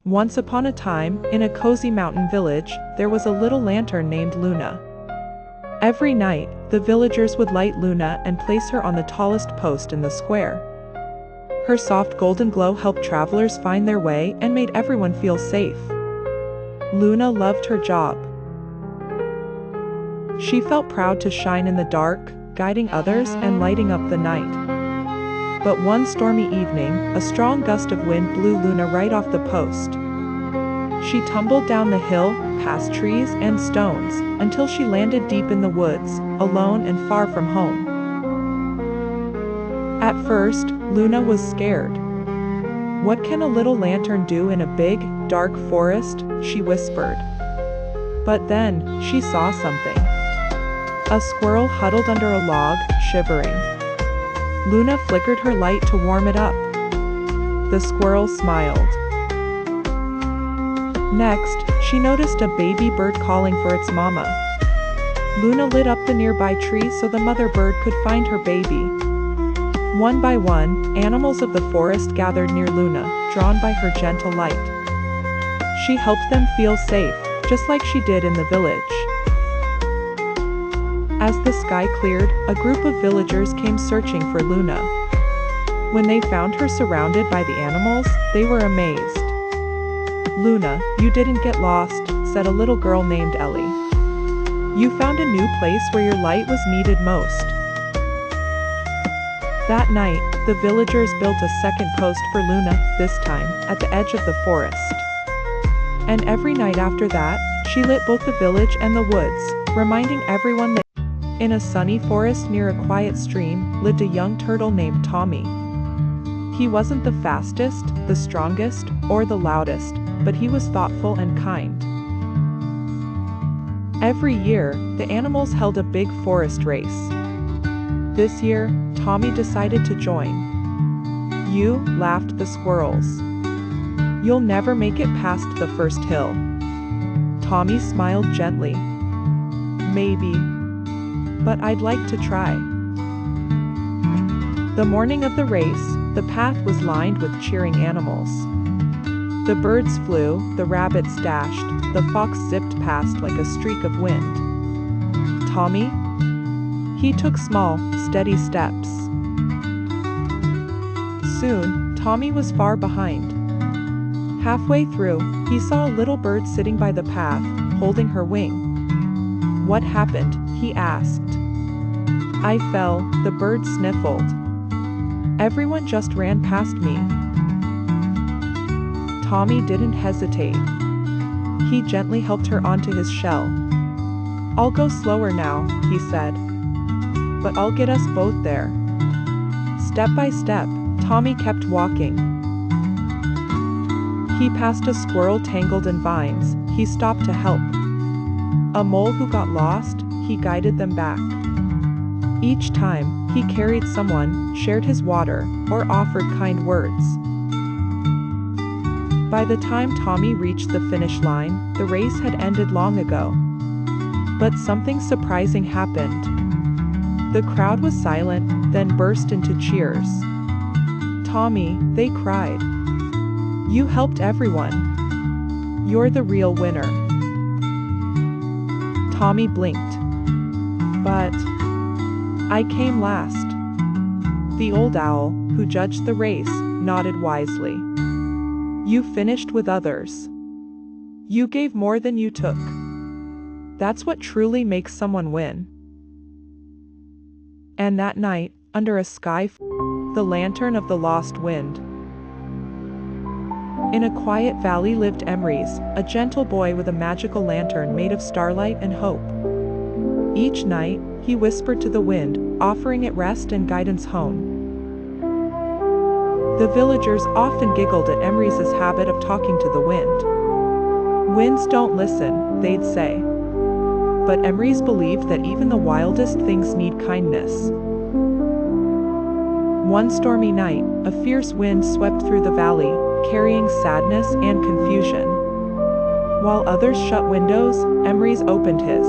Once upon a time, in a cozy mountain village, there was a little lantern named Luna. Every night, the villagers would light Luna and place her on the tallest post in the square. Her soft golden glow helped travelers find their way and made everyone feel safe. Luna loved her job. She felt proud to shine in the dark, guiding others and lighting up the night. But one stormy evening, a strong gust of wind blew Luna right off the post. She tumbled down the hill, past trees and stones, until she landed deep in the woods, alone and far from home. At first, Luna was scared. "What can a little lantern do in a big, dark forest?" she whispered. But then, she saw something. A squirrel huddled under a log, shivering. Luna flickered her light to warm it up. The squirrel smiled. Next, she noticed a baby bird calling for its mama. Luna lit up the nearby tree so the mother bird could find her baby. One by one, animals of the forest gathered near Luna, drawn by her gentle light. She helped them feel safe, just like she did in the village. As the sky cleared, a group of villagers came searching for Luna. When they found her surrounded by the animals, they were amazed. "Luna, you didn't get lost," said a little girl named Ellie. "You found a new place where your light was needed most." That night, the villagers built a second post for Luna, this time, at the edge of the forest. And every night after that, she lit both the village and the woods, reminding everyone that in a sunny forest near a quiet stream, lived a young turtle named Tommy. He wasn't the fastest, the strongest, or the loudest, but he was thoughtful and kind. Every year, the animals held a big forest race. This year, Tommy decided to join. "You," laughed the squirrels. "You'll never make it past the first hill." Tommy smiled gently. "Maybe. But I'd like to try." The morning of the race, the path was lined with cheering animals. The birds flew, the rabbits dashed, the fox zipped past like a streak of wind. Tommy? He took small, steady steps. Soon, Tommy was far behind. Halfway through, he saw a little bird sitting by the path, holding her wing. "What happened?" he asked. "I fell," the bird sniffled. "Everyone just ran past me." Tommy didn't hesitate. He gently helped her onto his shell. "I'll go slower now," he said. "But I'll get us both there." Step by step, Tommy kept walking. He passed a squirrel tangled in vines. He stopped to help. A mole who got lost, he guided them back. Each time, he carried someone, shared his water, or offered kind words. By the time Tommy reached the finish line, the race had ended long ago. But something surprising happened. The crowd was silent, then burst into cheers. "Tommy," they cried. "You helped everyone. You're the real winner." Tommy blinked. "But I came last." The old owl, who judged the race, nodded wisely. "You finished with others. You gave more than you took. That's what truly makes someone win." And that night, under a sky the lantern of the lost wind. In a quiet valley lived Emrys, a gentle boy with a magical lantern made of starlight and hope. Each night, he whispered to the wind, offering it rest and guidance home. The villagers often giggled at Emrys' habit of talking to the wind. "Winds don't listen," they'd say. But Emrys believed that even the wildest things need kindness. One stormy night, a fierce wind swept through the valley, carrying sadness and confusion. While others shut windows, Emrys opened his.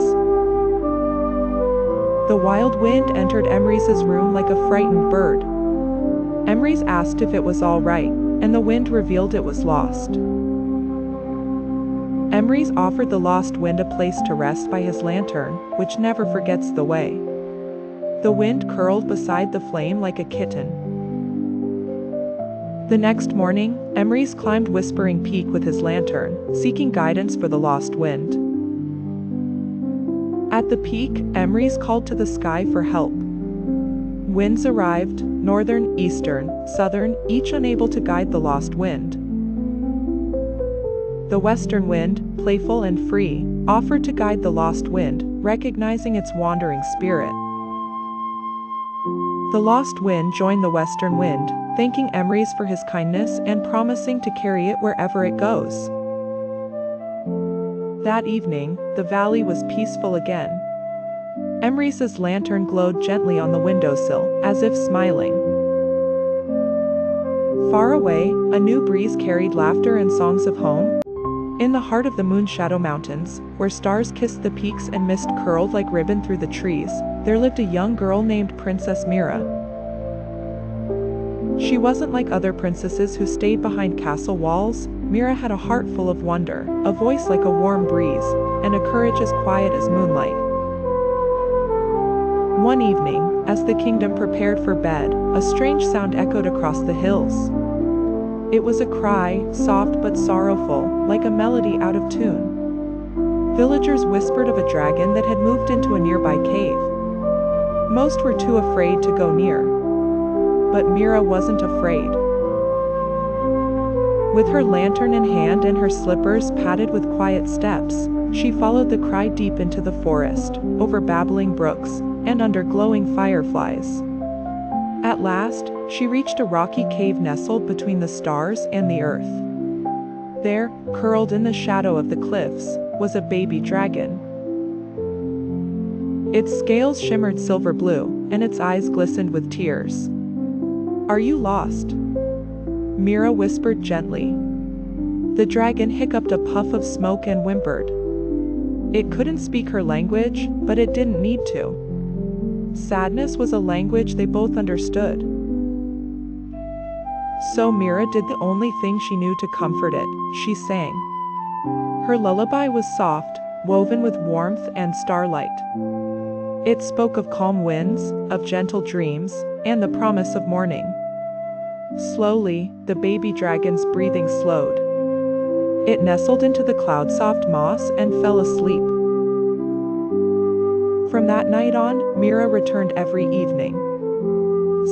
The wild wind entered Emrys' room like a frightened bird. Emrys asked if it was all right, and the wind revealed it was lost. Emrys offered the lost wind a place to rest by his lantern, which never forgets the way. The wind curled beside the flame like a kitten. The next morning, Emrys climbed Whispering Peak with his lantern, seeking guidance for the lost wind. At the peak, Emrys called to the sky for help. Winds arrived, northern, eastern, southern, each unable to guide the lost wind. The western wind, playful and free, offered to guide the lost wind, recognizing its wandering spirit. The lost wind joined the western wind, thanking Emrys for his kindness and promising to carry it wherever it goes. That evening, the valley was peaceful again. Emrys's lantern glowed gently on the windowsill, as if smiling. Far away, a new breeze carried laughter and songs of home. In the heart of the Moonshadow Mountains, where stars kissed the peaks and mist curled like ribbon through the trees, there lived a young girl named Princess Mira. She wasn't like other princesses who stayed behind castle walls. Mira had a heart full of wonder, a voice like a warm breeze, and a courage as quiet as moonlight. One evening, as the kingdom prepared for bed, a strange sound echoed across the hills. It was a cry, soft but sorrowful, like a melody out of tune. Villagers whispered of a dragon that had moved into a nearby cave. Most were too afraid to go near. But Mira wasn't afraid. With her lantern in hand and her slippers padded with quiet steps, she followed the cry deep into the forest, over babbling brooks, and under glowing fireflies. At last, she reached a rocky cave nestled between the stars and the earth. There, curled in the shadow of the cliffs, was a baby dragon. Its scales shimmered silver blue, and its eyes glistened with tears. "Are you lost?" Mira whispered gently. The dragon hiccuped a puff of smoke and whimpered. It couldn't speak her language, but it didn't need to. Sadness was a language they both understood. So Mira did the only thing she knew to comfort it. She sang. Her lullaby was soft, woven with warmth and starlight. It spoke of calm winds, of gentle dreams, and the promise of morning. Slowly, the baby dragon's breathing slowed. It nestled into the cloud-soft moss and fell asleep. From that night on, Mira returned every evening.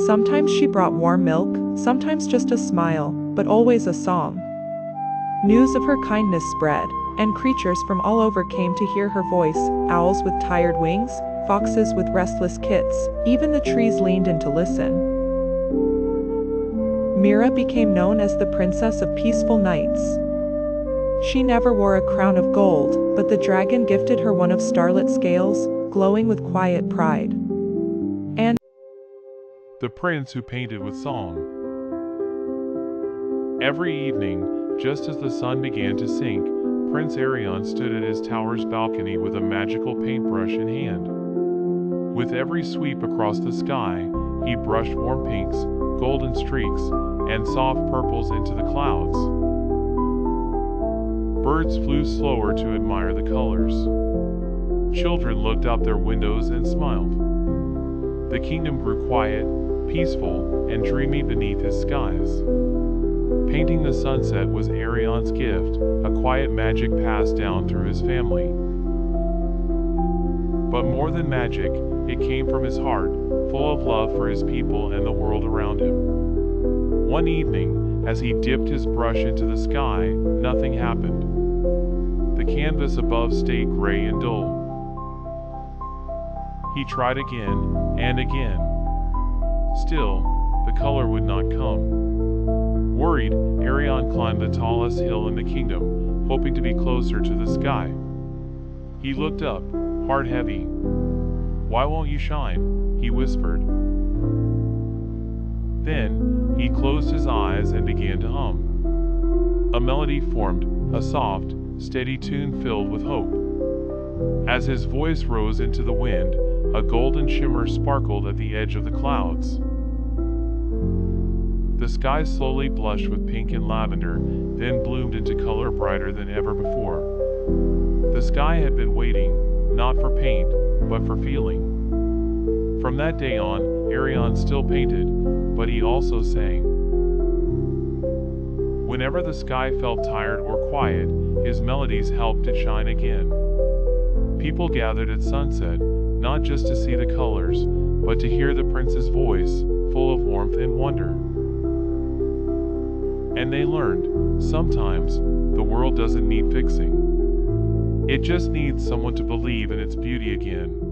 Sometimes she brought warm milk, sometimes just a smile, but always a song. News of her kindness spread, and creatures from all over came to hear her voice, owls with tired wings, foxes with restless kits, even the trees leaned in to listen. Mira became known as the Princess of Peaceful Nights. She never wore a crown of gold, but the dragon gifted her one of starlit scales, glowing with quiet pride. And The Prince Who Painted with Song. Every evening, just as the sun began to sink, Prince Arion stood at his tower's balcony with a magical paintbrush in hand. With every sweep across the sky, he brushed warm pinks, golden streaks, and soft purples into the clouds. Birds flew slower to admire the colors. Children looked out their windows and smiled. The kingdom grew quiet, peaceful, and dreamy beneath his skies. Painting the sunset was Arion's gift, a quiet magic passed down through his family. But more than magic, it came from his heart, full of love for his people and the world around him. One evening, as he dipped his brush into the sky, nothing happened. The canvas above stayed gray and dull. He tried again and again. Still, the color would not come. Worried, Arion climbed the tallest hill in the kingdom, hoping to be closer to the sky. He looked up, heart heavy. "Why won't you shine?" he whispered. Then, he closed his eyes and began to hum. A melody formed, a soft, steady tune filled with hope. As his voice rose into the wind, a golden shimmer sparkled at the edge of the clouds. The sky slowly blushed with pink and lavender, then bloomed into color brighter than ever before. The sky had been waiting, not for paint, but for feeling. From that day on, Arion still painted, but he also sang. Whenever the sky felt tired or quiet, his melodies helped it shine again. People gathered at sunset, not just to see the colors, but to hear the prince's voice, full of warmth and wonder. And they learned, sometimes, the world doesn't need fixing. It just needs someone to believe in its beauty again.